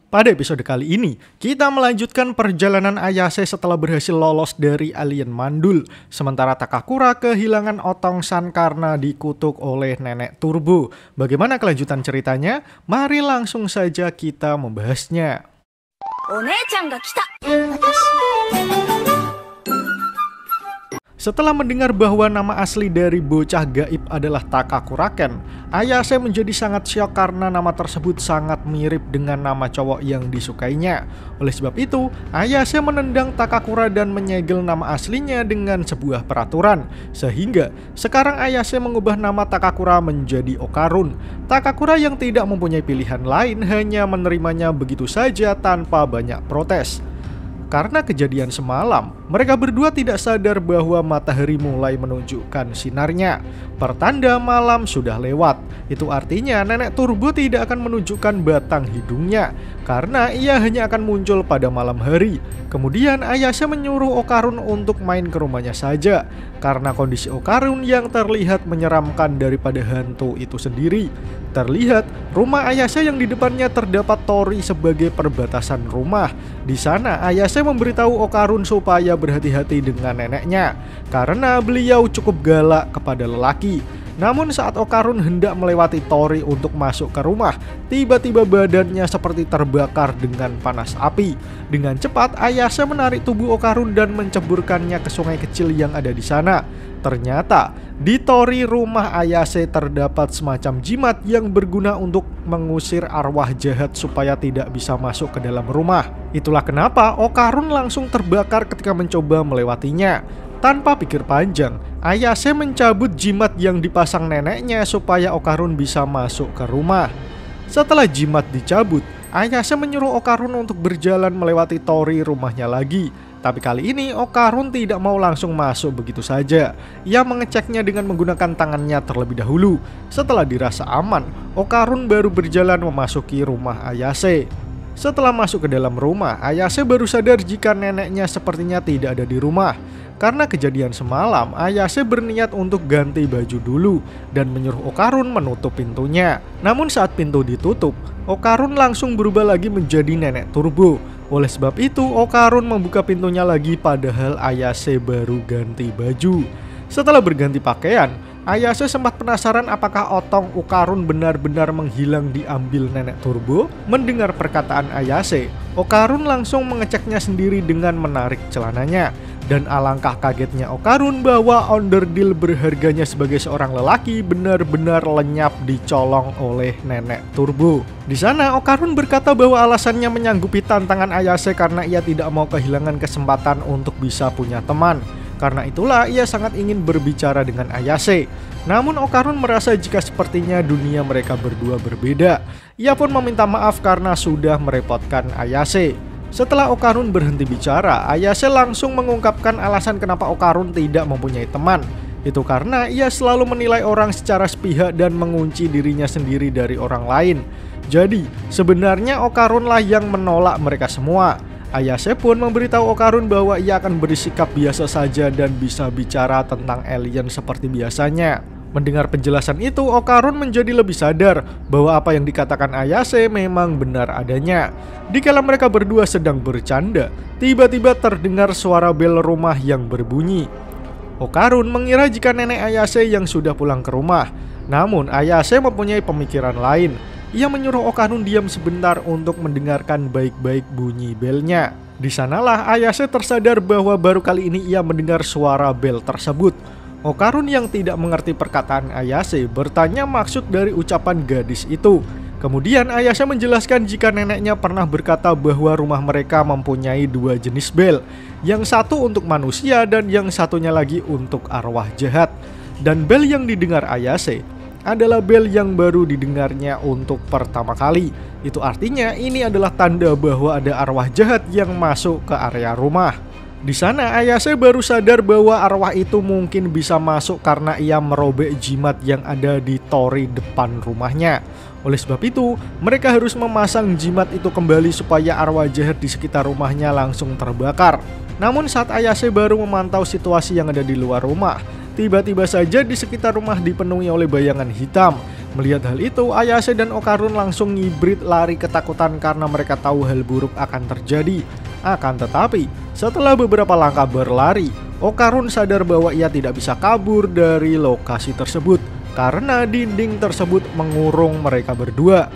Pada episode kali ini, kita melanjutkan perjalanan Ayase setelah berhasil lolos dari alien mandul. Sementara Takakura kehilangan Otong-san karena dikutuk oleh Nenek Turbo. Bagaimana kelanjutan ceritanya? Mari langsung saja kita membahasnya. Onee-chan ga kita. Setelah mendengar bahwa nama asli dari bocah gaib adalah Takakura-ken, Ayase menjadi sangat syok karena nama tersebut sangat mirip dengan nama cowok yang disukainya. Oleh sebab itu, Ayase menendang Takakura dan menyegel nama aslinya dengan sebuah peraturan. Sehingga, sekarang Ayase mengubah nama Takakura menjadi Okarun. Takakura yang tidak mempunyai pilihan lain hanya menerimanya begitu saja tanpa banyak protes. Karena kejadian semalam, mereka berdua tidak sadar bahwa matahari mulai menunjukkan sinarnya. Pertanda malam sudah lewat. Itu artinya Nenek Turbo tidak akan menunjukkan batang hidungnya, karena ia hanya akan muncul pada malam hari. Kemudian Ayase menyuruh Okarun untuk main ke rumahnya saja, karena kondisi Okarun yang terlihat menyeramkan daripada hantu itu sendiri. Terlihat rumah Ayase yang di depannya terdapat tori sebagai perbatasan rumah. Di sana Ayase memberitahu Okarun supaya berhati-hati dengan neneknya, karena beliau cukup galak kepada lelaki. Namun saat Okarun hendak melewati tori untuk masuk ke rumah, tiba-tiba badannya seperti terbakar dengan panas api. Dengan cepat Ayase menarik tubuh Okarun dan menceburkannya ke sungai kecil yang ada di sana. Ternyata di tori rumah Ayase terdapat semacam jimat yang berguna untuk mengusir arwah jahat supaya tidak bisa masuk ke dalam rumah. Itulah kenapa Okarun langsung terbakar ketika mencoba melewatinya. Tanpa pikir panjang, Ayase mencabut jimat yang dipasang neneknya supaya Okarun bisa masuk ke rumah. Setelah jimat dicabut, Ayase menyuruh Okarun untuk berjalan melewati tori rumahnya lagi. Tapi kali ini Okarun tidak mau langsung masuk begitu saja. Ia mengeceknya dengan menggunakan tangannya terlebih dahulu. Setelah dirasa aman, Okarun baru berjalan memasuki rumah Ayase. Setelah masuk ke dalam rumah, Ayase baru sadar jika neneknya sepertinya tidak ada di rumah. Karena kejadian semalam, Ayase berniat untuk ganti baju dulu dan menyuruh Okarun menutup pintunya. Namun saat pintu ditutup, Okarun langsung berubah lagi menjadi Nenek Turbo. Oleh sebab itu, Okarun membuka pintunya lagi padahal Ayase baru ganti baju. Setelah berganti pakaian, Ayase sempat penasaran apakah otong Okarun benar-benar menghilang diambil Nenek Turbo. Mendengar perkataan Ayase, Okarun langsung mengeceknya sendiri dengan menarik celananya. Dan alangkah kagetnya Okarun bahwa onderdil berharganya sebagai seorang lelaki benar-benar lenyap dicolong oleh Nenek Turbo. Di sana Okarun berkata bahwa alasannya menyanggupi tantangan Ayase karena ia tidak mau kehilangan kesempatan untuk bisa punya teman. Karena itulah ia sangat ingin berbicara dengan Ayase. Namun Okarun merasa jika sepertinya dunia mereka berdua berbeda. Ia pun meminta maaf karena sudah merepotkan Ayase. Setelah Okarun berhenti bicara, Ayase langsung mengungkapkan alasan kenapa Okarun tidak mempunyai teman. Itu karena ia selalu menilai orang secara sepihak dan mengunci dirinya sendiri dari orang lain. Jadi, sebenarnya Okarunlah yang menolak mereka semua. Ayase pun memberitahu Okarun bahwa ia akan bersikap biasa saja dan bisa bicara tentang alien seperti biasanya. Mendengar penjelasan itu, Okarun menjadi lebih sadar bahwa apa yang dikatakan Ayase memang benar adanya. Dikala mereka berdua sedang bercanda, tiba-tiba terdengar suara bel rumah yang berbunyi. Okarun mengira jika nenek Ayase yang sudah pulang ke rumah. Namun Ayase mempunyai pemikiran lain. Ia menyuruh Okarun diam sebentar untuk mendengarkan baik-baik bunyi belnya. Di sanalah Ayase tersadar bahwa baru kali ini ia mendengar suara bel tersebut. Okarun yang tidak mengerti perkataan Ayase bertanya maksud dari ucapan gadis itu. Kemudian Ayase menjelaskan jika neneknya pernah berkata bahwa rumah mereka mempunyai dua jenis bel. Yang satu untuk manusia dan yang satunya lagi untuk arwah jahat. Dan bel yang didengar Ayase adalah bel yang baru didengarnya untuk pertama kali. Itu artinya ini adalah tanda bahwa ada arwah jahat yang masuk ke area rumah. Di sana Ayase baru sadar bahwa arwah itu mungkin bisa masuk karena ia merobek jimat yang ada di tori depan rumahnya. Oleh sebab itu, mereka harus memasang jimat itu kembali supaya arwah jahat di sekitar rumahnya langsung terbakar. Namun saat Ayase baru memantau situasi yang ada di luar rumah, tiba-tiba saja di sekitar rumah dipenuhi oleh bayangan hitam. Melihat hal itu, Ayase dan Okarun langsung ngibrit lari ketakutan karena mereka tahu hal buruk akan terjadi. Akan tetapi, setelah beberapa langkah berlari, Okarun sadar bahwa ia tidak bisa kabur dari lokasi tersebut karena dinding tersebut mengurung mereka berdua.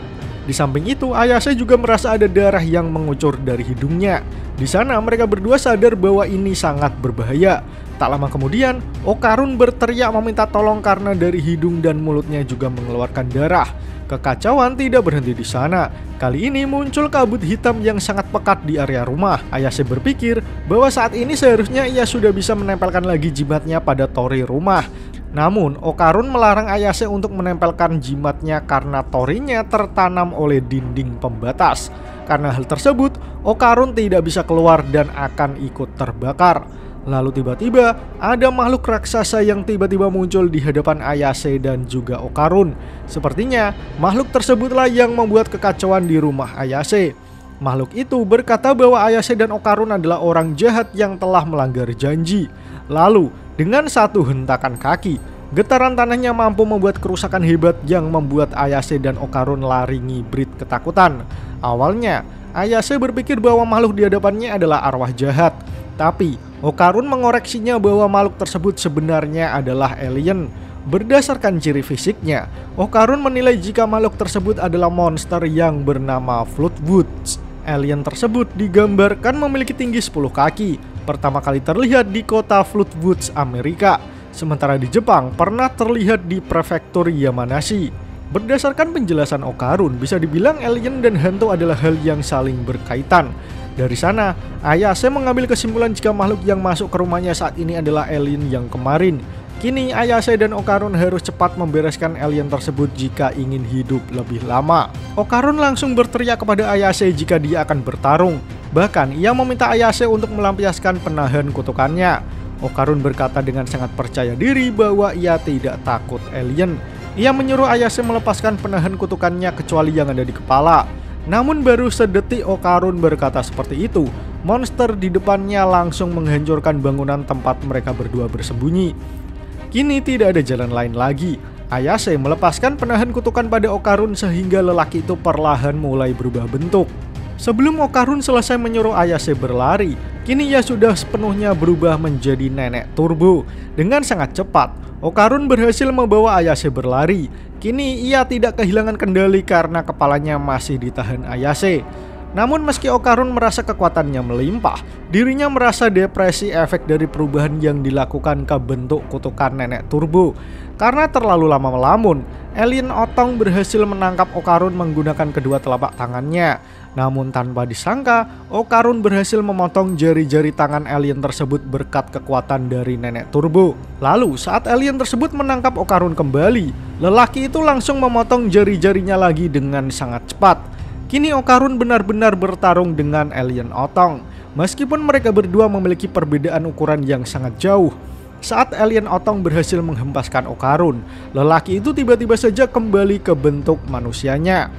Di samping itu, Ayase juga merasa ada darah yang mengucur dari hidungnya. Di sana mereka berdua sadar bahwa ini sangat berbahaya. Tak lama kemudian, Okarun berteriak meminta tolong karena dari hidung dan mulutnya juga mengeluarkan darah. Kekacauan tidak berhenti di sana. Kali ini muncul kabut hitam yang sangat pekat di area rumah. Ayase berpikir bahwa saat ini seharusnya ia sudah bisa menempelkan lagi jimatnya pada tori rumah. Namun, Okarun melarang Ayase untuk menempelkan jimatnya karena torinya tertanam oleh dinding pembatas. Karena hal tersebut, Okarun tidak bisa keluar dan akan ikut terbakar. Lalu tiba-tiba ada makhluk raksasa yang tiba-tiba muncul di hadapan Ayase dan juga Okarun. Sepertinya makhluk tersebutlah yang membuat kekacauan di rumah Ayase. Makhluk itu berkata bahwa Ayase dan Okarun adalah orang jahat yang telah melanggar janji. Lalu dengan satu hentakan kaki, getaran tanahnya mampu membuat kerusakan hebat yang membuat Ayase dan Okarun lari ngibrit ketakutan. Awalnya Ayase berpikir bahwa makhluk di hadapannya adalah arwah jahat, tapi Okarun mengoreksinya bahwa makhluk tersebut sebenarnya adalah alien. Berdasarkan ciri fisiknya, Okarun menilai jika makhluk tersebut adalah monster yang bernama Floodwoods. Alien tersebut digambarkan memiliki tinggi 10 kaki. Pertama kali terlihat di kota Floodwoods, Amerika. Sementara di Jepang pernah terlihat di prefektur Yamanashi. Berdasarkan penjelasan Okarun, bisa dibilang alien dan hantu adalah hal yang saling berkaitan. Dari sana, Ayase mengambil kesimpulan jika makhluk yang masuk ke rumahnya saat ini adalah alien yang kemarin. Kini Ayase dan Okarun harus cepat membereskan alien tersebut jika ingin hidup lebih lama. Okarun langsung berteriak kepada Ayase jika dia akan bertarung. Bahkan ia meminta Ayase untuk melampiaskan penahan kutukannya. Okarun berkata dengan sangat percaya diri bahwa ia tidak takut alien. Ia menyuruh Ayase melepaskan penahan kutukannya kecuali yang ada di kepala. Namun baru sedetik Okarun berkata seperti itu, monster di depannya langsung menghancurkan bangunan tempat mereka berdua bersembunyi. Kini tidak ada jalan lain lagi. Ayase melepaskan penahan kutukan pada Okarun sehingga lelaki itu perlahan mulai berubah bentuk. Sebelum Okarun selesai menyuruh Ayase berlari, kini ia sudah sepenuhnya berubah menjadi nenek turbo. Dengan sangat cepat, Okarun berhasil membawa Ayase berlari. Kini ia tidak kehilangan kendali karena kepalanya masih ditahan Ayase. Namun meski Okarun merasa kekuatannya melimpah, dirinya merasa depresi efek dari perubahan yang dilakukan ke bentuk kutukan nenek turbo. Karena terlalu lama melamun, alien Otong berhasil menangkap Okarun menggunakan kedua telapak tangannya. Namun tanpa disangka, Okarun berhasil memotong jari-jari tangan alien tersebut berkat kekuatan dari nenek turbo. Lalu saat alien tersebut menangkap Okarun kembali, lelaki itu langsung memotong jari-jarinya lagi dengan sangat cepat. Kini Okarun benar-benar bertarung dengan alien Otong. Meskipun mereka berdua memiliki perbedaan ukuran yang sangat jauh. Saat alien Otong berhasil menghempaskan Okarun, lelaki itu tiba-tiba saja kembali ke bentuk manusianya.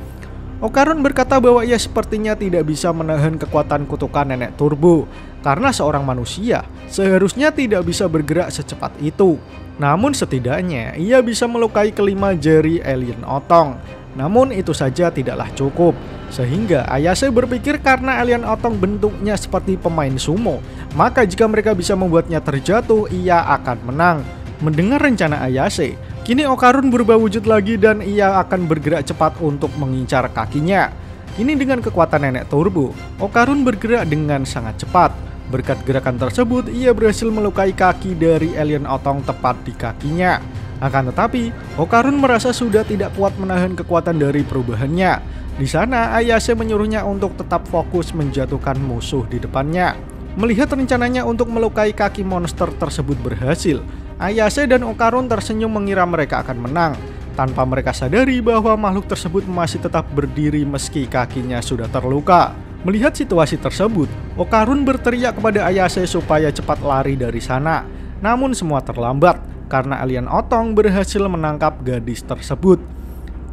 Okarun berkata bahwa ia sepertinya tidak bisa menahan kekuatan kutukan nenek turbo karena seorang manusia seharusnya tidak bisa bergerak secepat itu. Namun setidaknya ia bisa melukai kelima jari alien Otong. Namun itu saja tidaklah cukup. Sehingga Ayase berpikir karena alien Otong bentuknya seperti pemain sumo, maka jika mereka bisa membuatnya terjatuh, ia akan menang. Mendengar rencana Ayase, kini Okarun berubah wujud lagi dan ia akan bergerak cepat untuk mengincar kakinya. Kini dengan kekuatan nenek turbo, Okarun bergerak dengan sangat cepat. Berkat gerakan tersebut, ia berhasil melukai kaki dari alien Otong tepat di kakinya. Akan tetapi, Okarun merasa sudah tidak kuat menahan kekuatan dari perubahannya. Di sana, Ayase menyuruhnya untuk tetap fokus menjatuhkan musuh di depannya. Melihat rencananya untuk melukai kaki monster tersebut berhasil, Ayase dan Okarun tersenyum mengira mereka akan menang, tanpa mereka sadari bahwa makhluk tersebut masih tetap berdiri meski kakinya sudah terluka. Melihat situasi tersebut, Okarun berteriak kepada Ayase supaya cepat lari dari sana. Namun semua terlambat, karena alien Otong berhasil menangkap gadis tersebut.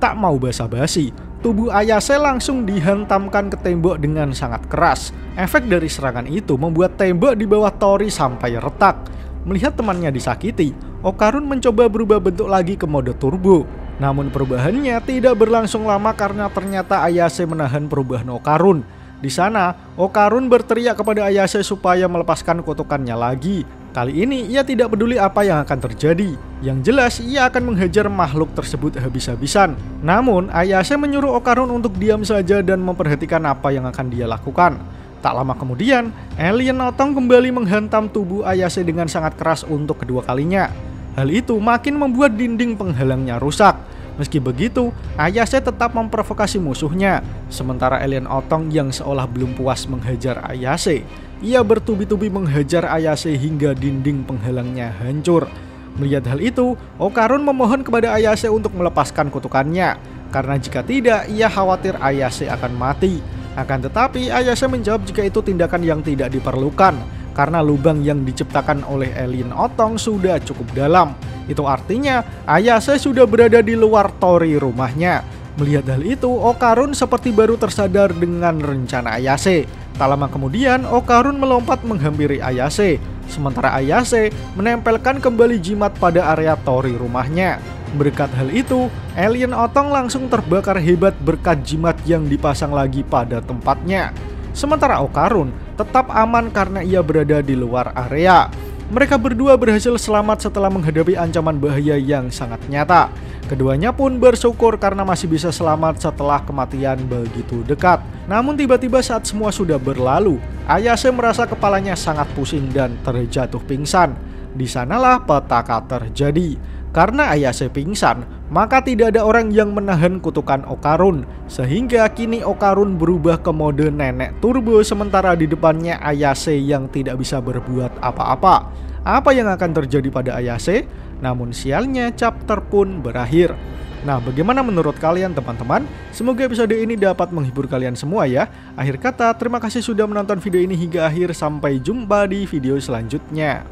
Tak mau basa-basi, tubuh Ayase langsung dihantamkan ke tembok dengan sangat keras. Efek dari serangan itu membuat tembok di bawah Tori sampai retak. Melihat temannya disakiti, Okarun mencoba berubah bentuk lagi ke mode turbo. Namun perubahannya tidak berlangsung lama karena ternyata Ayase menahan perubahan Okarun. Di sana, Okarun berteriak kepada Ayase supaya melepaskan kutukannya lagi. Kali ini ia tidak peduli apa yang akan terjadi. Yang jelas ia akan menghajar makhluk tersebut habis-habisan. Namun Ayase menyuruh Okarun untuk diam saja dan memperhatikan apa yang akan dia lakukan. Tak lama kemudian, alien Otong kembali menghantam tubuh Ayase dengan sangat keras untuk kedua kalinya. Hal itu makin membuat dinding penghalangnya rusak. Meski begitu, Ayase tetap memprovokasi musuhnya. Sementara alien Otong yang seolah belum puas menghajar Ayase, ia bertubi-tubi menghajar Ayase hingga dinding penghalangnya hancur. Melihat hal itu, Okarun memohon kepada Ayase untuk melepaskan kutukannya. Karena jika tidak, ia khawatir Ayase akan mati. Akan tetapi, Ayase menjawab jika itu tindakan yang tidak diperlukan. Karena lubang yang diciptakan oleh alien Otong sudah cukup dalam. Itu artinya Ayase sudah berada di luar tori rumahnya. Melihat hal itu, Okarun seperti baru tersadar dengan rencana Ayase. Tak lama kemudian, Okarun melompat menghampiri Ayase. Sementara Ayase menempelkan kembali jimat pada area tori rumahnya. Berkat hal itu, alien Otong langsung terbakar hebat berkat jimat yang dipasang lagi pada tempatnya. Sementara Okarun tetap aman karena ia berada di luar area. Mereka berdua berhasil selamat setelah menghadapi ancaman bahaya yang sangat nyata. Keduanya pun bersyukur karena masih bisa selamat setelah kematian begitu dekat. Namun tiba-tiba saat semua sudah berlalu, Ayase merasa kepalanya sangat pusing dan terjatuh pingsan. Di sanalah petaka terjadi. Karena Ayase pingsan, maka tidak ada orang yang menahan kutukan Okarun. Sehingga kini Okarun berubah ke mode nenek turbo, sementara di depannya Ayase yang tidak bisa berbuat apa-apa. Apa yang akan terjadi pada Ayase? Namun sialnya chapter pun berakhir. Nah, bagaimana menurut kalian teman-teman? Semoga episode ini dapat menghibur kalian semua ya. Akhir kata, terima kasih sudah menonton video ini hingga akhir. Sampai jumpa di video selanjutnya.